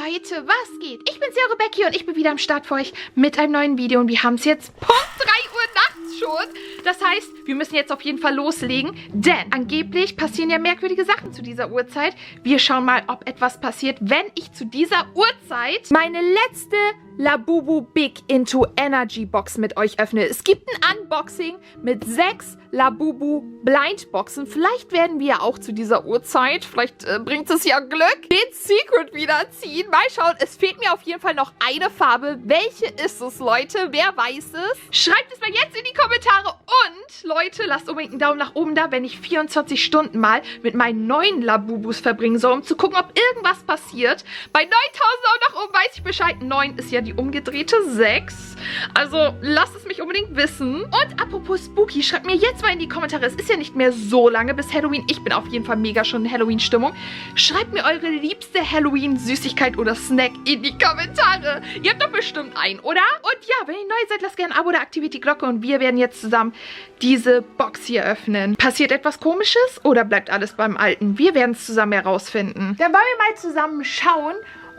Leute, was geht? Ich bin's, Ihre Becky, und ich bin wieder am Start für euch mit einem neuen Video. Und wir haben es jetzt Punkt 3 Uhr nachts schon. Das heißt, wir müssen jetzt auf jeden Fall loslegen, denn angeblich passieren ja merkwürdige Sachen zu dieser Uhrzeit. Wir schauen mal, ob etwas passiert, wenn ich zu dieser Uhrzeit meine letzte Labubu Big Into Energy Box mit euch öffne. Es gibt ein Unboxing mit 6 Labubu Blind Boxen. Vielleicht werden wir ja auch zu dieser Uhrzeit, vielleicht bringt es ja Glück, den Secret wieder ziehen. Mal schauen, es fehlt mir auf jeden Fall noch eine Farbe. Welche ist es, Leute? Wer weiß es? Schreibt es mal jetzt in die Kommentare. Und, Leute, lasst unbedingt einen Daumen nach oben da, wenn ich 24 Stunden mal mit meinen neuen Labubus verbringen soll, um zu gucken, ob irgendwas passiert. Bei 9000 auch nach oben weiß ich Bescheid. 9 ist ja die umgedrehte 6. Also lasst es mich unbedingt wissen. Und apropos Spooky, schreibt mir jetzt mal in die Kommentare. Es ist ja nicht mehr so lange bis Halloween. Ich bin auf jeden Fall mega schon in Halloween-Stimmung. Schreibt mir eure liebste Halloween-Süßigkeit oder Snack in die Kommentare. Ihr habt doch bestimmt einen, oder? Und ja, wenn ihr neu seid, lasst gerne ein Abo oder aktiviert die Glocke und wir werden jetzt zusammen diese Box hier öffnen. Passiert etwas Komisches oder bleibt alles beim Alten? Wir werden es zusammen herausfinden. Dann wollen wir mal zusammen schauen,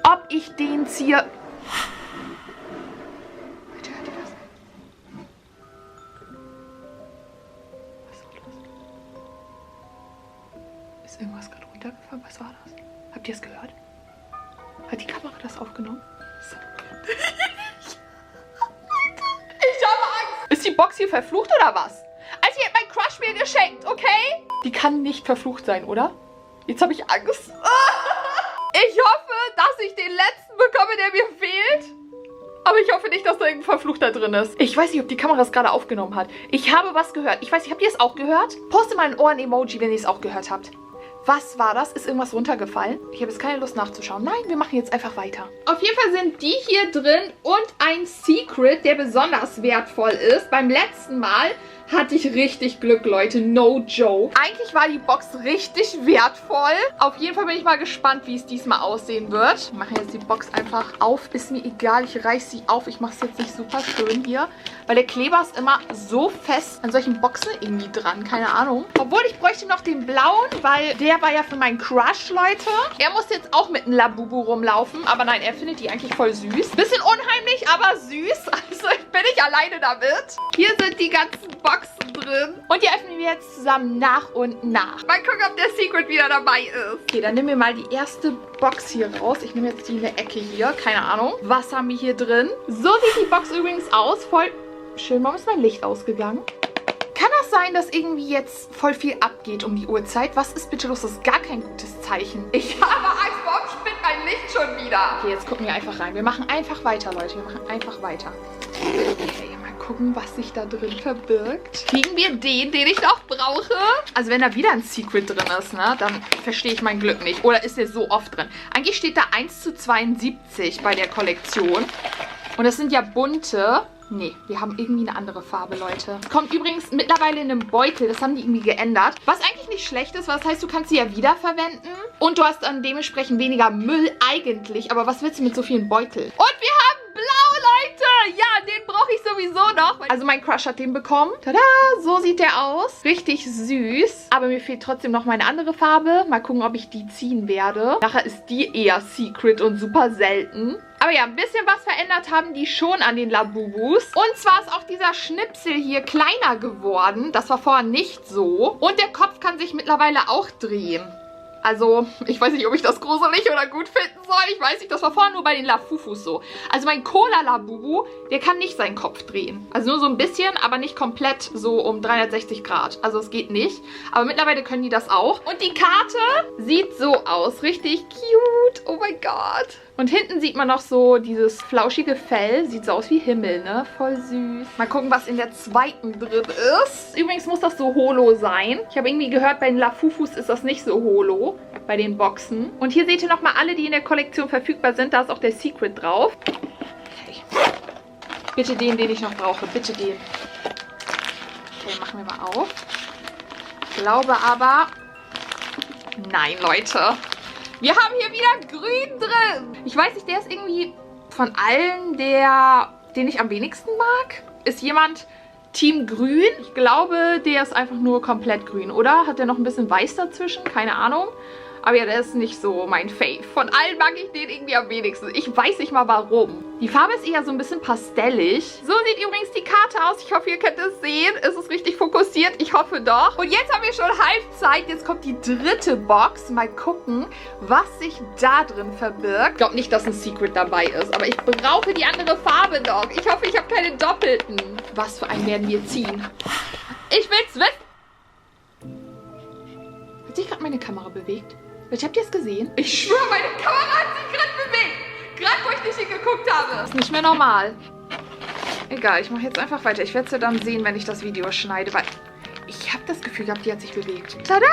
ob ich den ziehe. Ist irgendwas gerade runtergefallen? Was war das? Habt ihr es gehört? Hat die Kamera das aufgenommen? So. Ich habe Angst. Ist die Box hier verflucht oder was? Also die hat mein Crush mir geschenkt, okay? Die kann nicht verflucht sein, oder? Jetzt habe ich Angst. Ich hoffe, dass ich den letzten bekomme, der mir fehlt. Aber ich hoffe nicht, dass da irgendein Verfluchter drin ist. Ich weiß nicht, ob die Kamera es gerade aufgenommen hat. Ich habe was gehört. Ich weiß nicht, habt ihr es auch gehört? Postet mal ein Ohren-Emoji, wenn ihr es auch gehört habt. Was war das? Ist irgendwas runtergefallen? Ich habe jetzt keine Lust nachzuschauen. Nein, wir machen jetzt einfach weiter. Auf jeden Fall sind die hier drin und ein Secret, der besonders wertvoll ist. Beim letzten Mal hatte ich richtig Glück, Leute. No joke. Eigentlich war die Box richtig wertvoll. Auf jeden Fall bin ich mal gespannt, wie es diesmal aussehen wird. Wir machen jetzt die Box einfach auf. Ist mir egal, ich reiße sie auf. Ich mache es jetzt nicht super schön hier. Weil der Kleber ist immer so fest an solchen Boxen irgendwie dran. Keine Ahnung. Obwohl, ich bräuchte noch den blauen, weil der war ja für meinen Crush, Leute. Er muss jetzt auch mit einem Labubu rumlaufen. Aber nein, er findet die eigentlich voll süß. Bisschen unheimlich, aber süß. Also ich bin nicht alleine damit. Hier sind die ganzen Boxen drin. Und die öffnen wir jetzt zusammen nach und nach. Mal gucken, ob der Secret wieder dabei ist. Okay, dann nehmen wir mal die erste Box hier raus. Ich nehme jetzt die in der Ecke hier. Keine Ahnung. Was haben wir hier drin? So sieht die Box übrigens aus. Voll schön. Warum ist mein Licht ausgegangen? Kann das sein, dass irgendwie jetzt voll viel abgeht um die Uhrzeit? Was ist bitte los? Das ist gar kein gutes Zeichen. Ich habe Angst, warum spinnt mein Licht schon wieder? Okay, jetzt gucken wir einfach rein. Wir machen einfach weiter, Leute. Wir machen einfach weiter. Okay, mal gucken, was sich da drin verbirgt. Kriegen wir den ich noch brauche? Also wenn da wieder ein Secret drin ist, ne, dann verstehe ich mein Glück nicht. Oder ist der so oft drin? Eigentlich steht da 1:72 bei der Kollektion. Und das sind ja bunte. Nee, wir haben irgendwie eine andere Farbe, Leute. Kommt übrigens mittlerweile in einem Beutel. Das haben die irgendwie geändert. Was eigentlich nicht schlecht ist, weil das heißt, du kannst sie ja wiederverwenden. Und du hast dann dementsprechend weniger Müll eigentlich. Aber was willst du mit so vielen Beuteln? Und wir haben blau, Leute! Ja, den brauche ich sowieso noch. Also mein Crush hat den bekommen. Tada! So sieht der aus. Richtig süß. Aber mir fehlt trotzdem noch meine andere Farbe. Mal gucken, ob ich die ziehen werde. Nachher ist die eher Secret und super selten. Aber ja, ein bisschen was verändert haben die schon an den Labubus. Und zwar ist auch dieser Schnipsel hier kleiner geworden. Das war vorher nicht so. Und der Kopf kann sich mittlerweile auch drehen. Also, ich weiß nicht, ob ich das gruselig oder gut finden soll. Ich weiß nicht, das war vorher nur bei den Lafufus so. Also mein Cola-Labubu, der kann nicht seinen Kopf drehen. Also nur so ein bisschen, aber nicht komplett so um 360 Grad. Also es geht nicht. Aber mittlerweile können die das auch. Und die Karte sieht so aus. Richtig cute. Oh mein Gott. Und hinten sieht man noch so dieses flauschige Fell. Sieht so aus wie Himmel, ne? Voll süß. Mal gucken, was in der zweiten drin ist. Übrigens muss das so holo sein. Ich habe irgendwie gehört, bei den Lafufus ist das nicht so holo. Bei den Boxen. Und hier seht ihr nochmal alle, die in der Kollektion verfügbar sind. Da ist auch der Secret drauf. Okay. Bitte den ich noch brauche. Bitte den. Okay, machen wir mal auf. Ich glaube aber... Nein, Leute. Wir haben hier wieder grün drin. Ich weiß nicht, der ist irgendwie von allen den ich am wenigsten mag. Ist jemand Team Grün? Ich glaube, der ist einfach nur komplett grün, oder? Hat der noch ein bisschen weiß dazwischen? Keine Ahnung. Aber ja, der ist nicht so mein Fave. Von allen mag ich den irgendwie am wenigsten. Ich weiß nicht mal warum. Die Farbe ist eher so ein bisschen pastellig. So sieht übrigens die Karte aus. Ich hoffe, ihr könnt es sehen. Ist es richtig fokussiert? Ich hoffe doch. Und jetzt haben wir schon Halbzeit. Jetzt kommt die dritte Box. Mal gucken, was sich da drin verbirgt. Ich glaube nicht, dass ein Secret dabei ist. Aber ich brauche die andere Farbe noch. Ich hoffe, ich habe keine doppelten. Was für einen werden wir ziehen? Ich will's wissen. Hat sich gerade meine Kamera bewegt? Habt ihr es gesehen? Ich schwöre, meine Kamera hat sich gerade bewegt. Gerade, wo ich nicht hingeguckt habe. Das ist nicht mehr normal. Egal, ich mache jetzt einfach weiter. Ich werde es ja dann sehen, wenn ich das Video schneide, weil ich habe das Gefühl gehabt, die hat sich bewegt. Tada!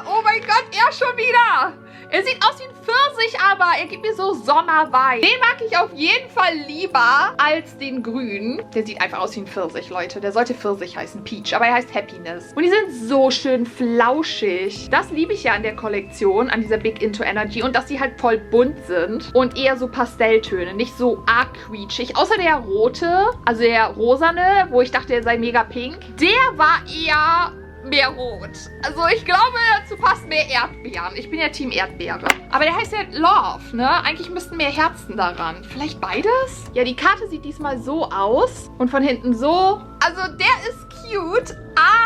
Oh mein Gott, er schon wieder. Er sieht aus wie ein Pfirsich, aber er gibt mir so Sommerwein. Den mag ich auf jeden Fall lieber als den grünen. Der sieht einfach aus wie ein Pfirsich, Leute. Der sollte Pfirsich heißen, Peach, aber er heißt Happiness. Und die sind so schön flauschig. Das liebe ich ja an der Kollektion, an dieser Big Into Energy. Und dass sie halt voll bunt sind und eher so Pastelltöne, nicht so arg quietschig. Außer der rote, also der rosane, wo ich dachte, er sei mega pink. Der war eher mehr rot. Also ich glaube, dazu passt mehr Erdbeeren. Ich bin ja Team Erdbeere. Aber der heißt ja Love, ne? Eigentlich müssten mehr Herzen daran. Vielleicht beides? Ja, die Karte sieht diesmal so aus. Und von hinten so. Also der ist cute,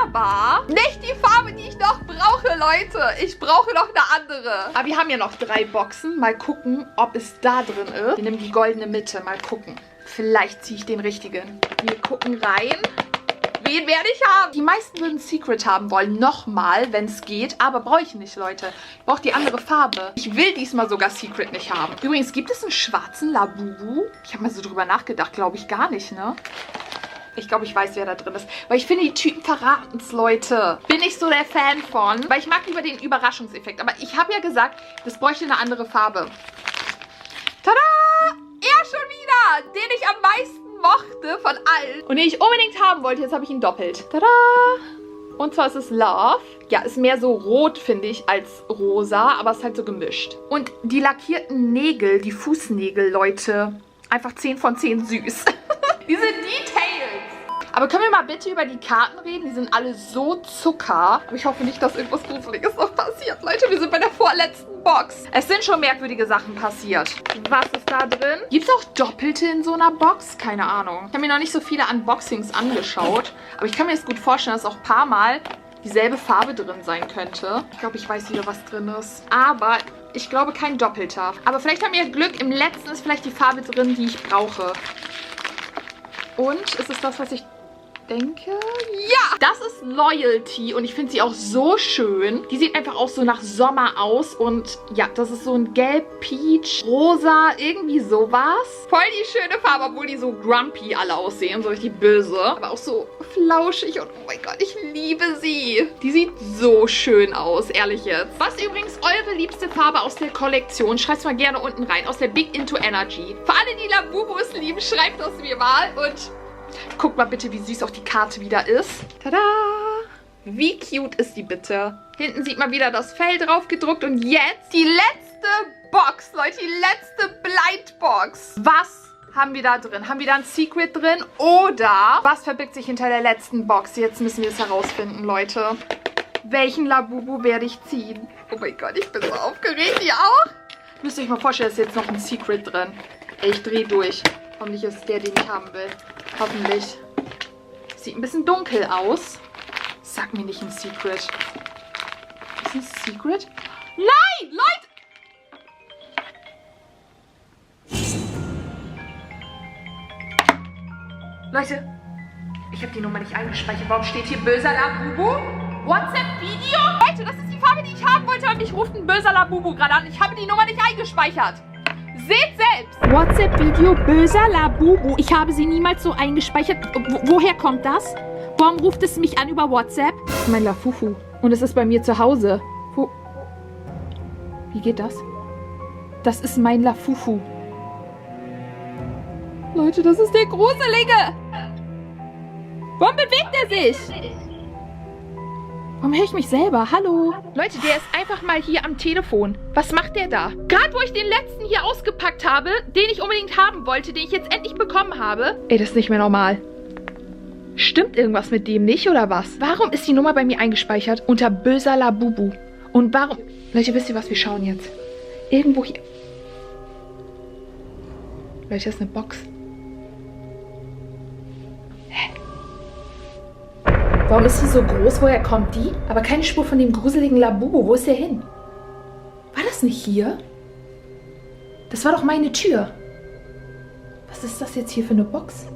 aber nicht die Farbe, die ich noch brauche, Leute. Ich brauche noch eine andere. Aber wir haben ja noch 3 Boxen. Mal gucken, ob es da drin ist. Wir nehmen die goldene Mitte. Mal gucken. Vielleicht ziehe ich den richtigen. Wir gucken rein. Wen werde ich haben? Die meisten würden Secret haben wollen. Nochmal, wenn es geht. Aber brauche ich nicht, Leute. Ich brauche die andere Farbe. Ich will diesmal sogar Secret nicht haben. Übrigens, gibt es einen schwarzen Labubu? Ich habe mal so drüber nachgedacht. Glaube ich gar nicht, ne? Ich glaube, ich weiß, wer da drin ist. Weil ich finde, die Typen verraten es, Leute. Bin ich so der Fan von. Weil ich mag lieber den Überraschungseffekt. Aber ich habe ja gesagt, das bräuchte eine andere Farbe. Tada! Er schon wieder! Den ich am meisten mochte von allen und den ich unbedingt haben wollte. Jetzt habe ich ihn doppelt. Tada! Und zwar ist es Love. Ja, ist mehr so rot, finde ich, als rosa, aber es ist halt so gemischt. Und die lackierten Nägel, die Fußnägel, Leute, einfach 10 von 10 süß. Diese Details. Aber können wir mal bitte über die Karten reden? Die sind alle so Zucker. Aber ich hoffe nicht, dass irgendwas Gruseliges noch passiert. Leute, wir sind bei der vorletzten Box. Es sind schon merkwürdige Sachen passiert. Was ist da drin? Gibt es auch Doppelte in so einer Box? Keine Ahnung. Ich habe mir noch nicht so viele Unboxings angeschaut. Aber ich kann mir jetzt gut vorstellen, dass auch ein paar Mal dieselbe Farbe drin sein könnte. Ich glaube, ich weiß wieder, was drin ist. Aber ich glaube, kein Doppelter. Aber vielleicht haben wir Glück. Im letzten ist vielleicht die Farbe drin, die ich brauche. Und ist es das, was ich denke? Ja! Das ist Loyalty und ich finde sie auch so schön. Die sieht einfach auch so nach Sommer aus und ja, das ist so ein Gelb, Peach, Rosa, irgendwie sowas. Voll die schöne Farbe, obwohl die so grumpy alle aussehen, so richtig böse. Aber auch so flauschig und oh mein Gott, ich liebe sie. Die sieht so schön aus, ehrlich jetzt. Was ist übrigens eure liebste Farbe aus der Kollektion? Schreibt es mal gerne unten rein, aus der Big Into Energy. Für alle, die Labubus lieben, schreibt das mir mal und guckt mal bitte, wie süß auch die Karte wieder ist. Tada! Wie cute ist die bitte? Hinten sieht man wieder das Fell drauf gedruckt. Und jetzt die letzte Box, Leute. Die letzte Blindbox. Was haben wir da drin? Haben wir da ein Secret drin? Oder was verbirgt sich hinter der letzten Box? Jetzt müssen wir es herausfinden, Leute. Welchen Labubu werde ich ziehen? Oh mein Gott, ich bin so aufgeregt. Ihr auch? Müsst ihr euch mal vorstellen, ist jetzt noch ein Secret drin. Ey, ich drehe durch. Hoffentlich ist es der, den ich haben will. Hoffentlich. Sieht ein bisschen dunkel aus. Sag mir nicht ein Secret. Ist ein Secret? Nein, Leute! Leute, ich habe die Nummer nicht eingespeichert. Warum steht hier böser Labubu? WhatsApp-Video? Leute, das ist die Farbe, die ich haben wollte. Und mich ruft ein böser Labubu gerade an. Ich habe die Nummer nicht eingespeichert. Seht selbst! WhatsApp-Video böser Labubu. Ich habe sie niemals so eingespeichert. Woher kommt das? Warum ruft es mich an über WhatsApp? Das ist mein Lafufu. Und es ist bei mir zu Hause. Wo? Wie geht das? Das ist mein Lafufu. Leute, das ist der Gruselige. Warum bewegt er sich? Warum höre ich mich selber? Hallo? Leute, der ist einfach mal hier am Telefon. Was macht der da? Gerade wo ich den letzten hier ausgepackt habe, den ich unbedingt haben wollte, den ich jetzt endlich bekommen habe. Ey, das ist nicht mehr normal. Stimmt irgendwas mit dem nicht, oder was? Warum ist die Nummer bei mir eingespeichert unter böser Labubu? Und warum... Leute, wisst ihr was? Wir schauen jetzt. Irgendwo hier. Leute, das ist eine Box. Hä? Warum ist sie so groß? Woher kommt die? Aber keine Spur von dem gruseligen Labubu. Wo ist der hin? War das nicht hier? Das war doch meine Tür. Was ist das jetzt hier für eine Box?